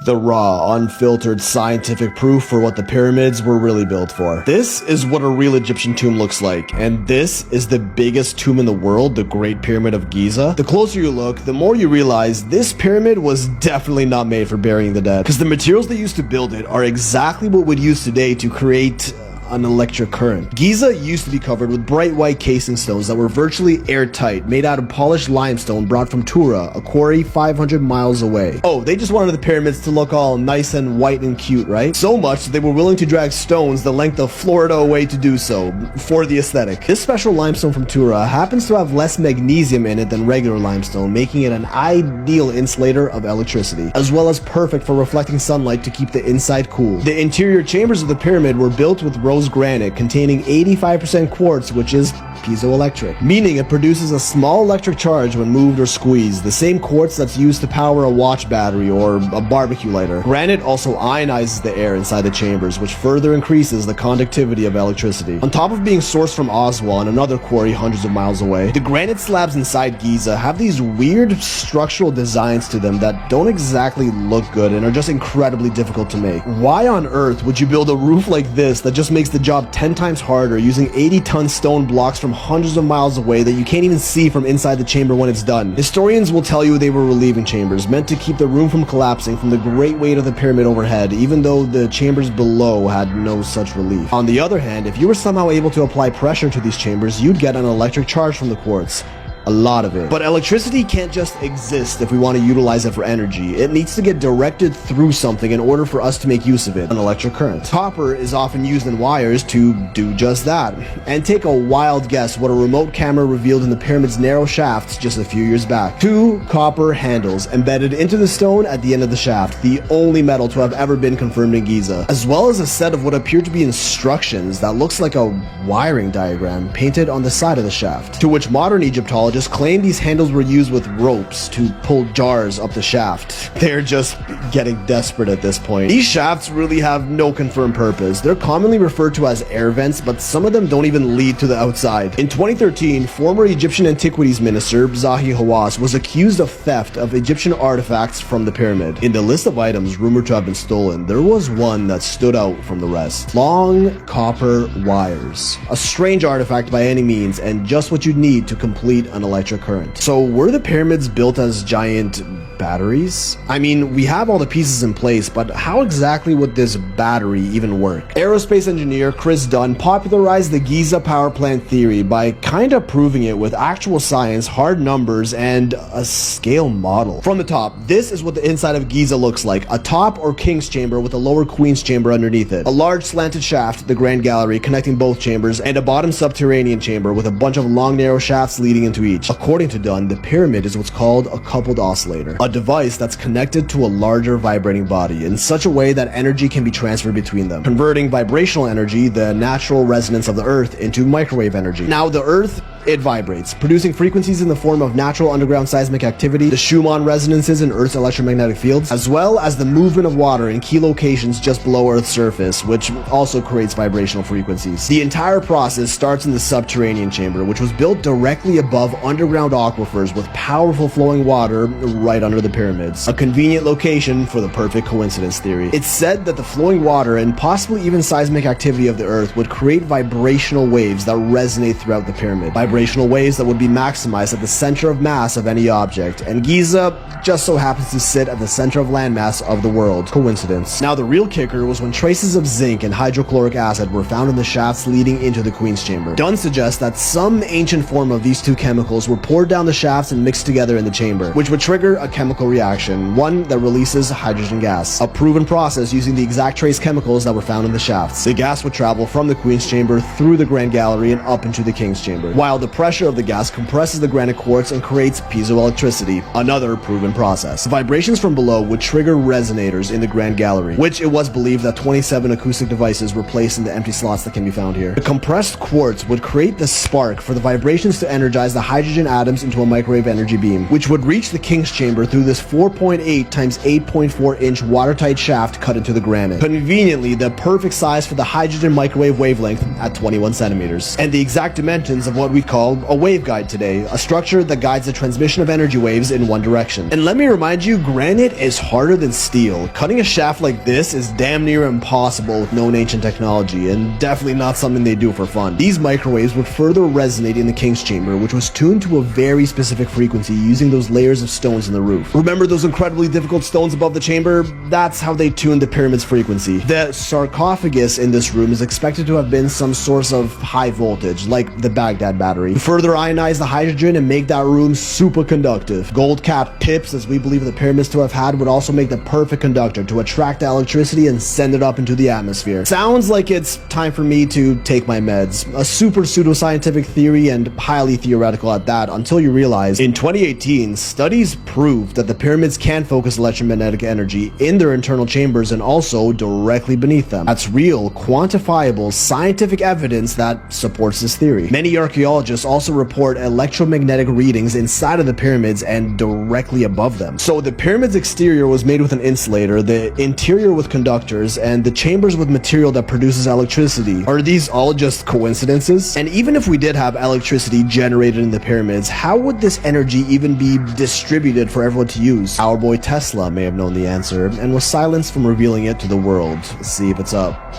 the raw, unfiltered scientific proof for what the pyramids were really built for. This is what a real Egyptian tomb looks like, and this is the biggest tomb in the world, the Great Pyramid of Giza. The closer you look, the more you realize this pyramid was definitely not made for burying the dead, because the materials they used to build it are exactly what we'd use today to create an electric current. Giza used to be covered with bright white casing stones that were virtually airtight, made out of polished limestone brought from Tura, a quarry 500 miles away. Oh, they just wanted the pyramids to look all nice and white and cute, right? So much that they were willing to drag stones the length of Florida away to do so, for the aesthetic. This special limestone from Tura happens to have less magnesium in it than regular limestone, making it an ideal insulator of electricity, as well as perfect for reflecting sunlight to keep the inside cool. The interior chambers of the pyramid were built with rose granite containing 85% quartz, which is piezoelectric, meaning it produces a small electric charge when moved or squeezed, the same quartz that's used to power a watch battery or a barbecue lighter. Granite also ionizes the air inside the chambers, which further increases the conductivity of electricity. On top of being sourced from Aswan, another quarry hundreds of miles away, the granite slabs inside Giza have these weird structural designs to them that don't exactly look good and are just incredibly difficult to make. Why on earth would you build a roof like this that just makes the job 10 times harder, using 80-ton stone blocks from hundreds of miles away that you can't even see from inside the chamber when it's done? Historians will tell you they were relieving chambers, meant to keep the room from collapsing from the great weight of the pyramid overhead, even though the chambers below had no such relief. On the other hand, if you were somehow able to apply pressure to these chambers, you'd get an electric charge from the quartz. A lot of it. But electricity can't just exist if we want to utilize it for energy. It needs to get directed through something in order for us to make use of it, an electric current. Copper is often used in wires to do just that. And take a wild guess what a remote camera revealed in the pyramid's narrow shafts just a few years back. 2 copper handles embedded into the stone at the end of the shaft, the only metal to have ever been confirmed in Giza, as well as a set of what appear to be instructions that looks like a wiring diagram painted on the side of the shaft, to which modern Egyptologists claim these handles were used with ropes to pull jars up the shaft. They're just getting desperate at this point. These shafts really have no confirmed purpose. They're commonly referred to as air vents, but some of them don't even lead to the outside. In 2013, former Egyptian Antiquities Minister Zahi Hawass was accused of theft of Egyptian artifacts from the pyramid. In the list of items rumored to have been stolen, there was one that stood out from the rest. Long copper wires. A strange artifact by any means, and just what you'd need to complete an electric current. So were the pyramids built as giant batteries? I mean, we have all the pieces in place, but how exactly would this battery even work? Aerospace engineer Chris Dunn popularized the Giza power plant theory by kind of proving it with actual science, hard numbers, and a scale model. From the top, this is what the inside of Giza looks like: a top or king's chamber with a lower queen's chamber underneath it, a large slanted shaft, the grand gallery, connecting both chambers, and a bottom subterranean chamber with a bunch of long narrow shafts leading into each. According to Dunn, the pyramid is what's called a coupled oscillator, a device that's connected to a larger vibrating body in such a way that energy can be transferred between them, converting vibrational energy, the natural resonance of the earth, into microwave energy. Now the earth, it vibrates, producing frequencies in the form of natural underground seismic activity, the Schumann resonances in Earth's electromagnetic fields, as well as the movement of water in key locations just below Earth's surface, which also creates vibrational frequencies. The entire process starts in the subterranean chamber, which was built directly above underground aquifers with powerful flowing water right under the pyramids. A convenient location for the perfect coincidence theory. It's said that the flowing water and possibly even seismic activity of the Earth would create vibrational waves that resonate throughout the pyramid. Vibrational waves that would be maximized at the center of mass of any object, and Giza just so happens to sit at the center of landmass of the world. Coincidence. Now the real kicker was when traces of zinc and hydrochloric acid were found in the shafts leading into the Queen's Chamber. Dunn suggests that some ancient form of these two chemicals were poured down the shafts and mixed together in the chamber, which would trigger a chemical reaction, one that releases hydrogen gas, a proven process using the exact trace chemicals that were found in the shafts. The gas would travel from the Queen's Chamber through the Grand Gallery and up into the King's Chamber, while the pressure of the gas compresses the granite quartz and creates piezoelectricity, another proven process. Vibrations from below would trigger resonators in the Grand Gallery, which it was believed that 27 acoustic devices were placed in the empty slots that can be found here. The compressed quartz would create the spark for the vibrations to energize the hydrogen atoms into a microwave energy beam, which would reach the King's Chamber through this 4.8 times 8.4 inch watertight shaft cut into the granite. Conveniently, the perfect size for the hydrogen microwave wavelength at 21 centimeters, and the exact dimensions of what we call a waveguide today, a structure that guides the transmission of energy waves in one direction. And let me remind you, granite is harder than steel. Cutting a shaft like this is damn near impossible with known ancient technology, and definitely not something they do for fun. These microwaves would further resonate in the King's Chamber, which was tuned to a very specific frequency using those layers of stones in the roof. Remember those incredibly difficult stones above the chamber? That's how they tuned the pyramid's frequency. The sarcophagus in this room is expected to have been some source of high voltage, like the Baghdad battery, to further ionize the hydrogen and make that room superconductive. Gold-capped pips, as we believe the pyramids to have had, would also make the perfect conductor to attract the electricity and send it up into the atmosphere. Sounds like it's time for me to take my meds. A super pseudoscientific theory and highly theoretical at that, until you realize in 2018, studies proved that the pyramids can focus electromagnetic energy in their internal chambers and also directly beneath them. That's real, quantifiable, scientific evidence that supports this theory. Many archaeologists also report electromagnetic readings inside of the pyramids and directly above them. So the pyramid's exterior was made with an insulator, the interior with conductors, and the chambers with material that produces electricity. Are these all just coincidences? And even if we did have electricity generated in the pyramids, how would this energy even be distributed for everyone to use? Our boy Tesla may have known the answer and was silenced from revealing it to the world. Let's see if it's up.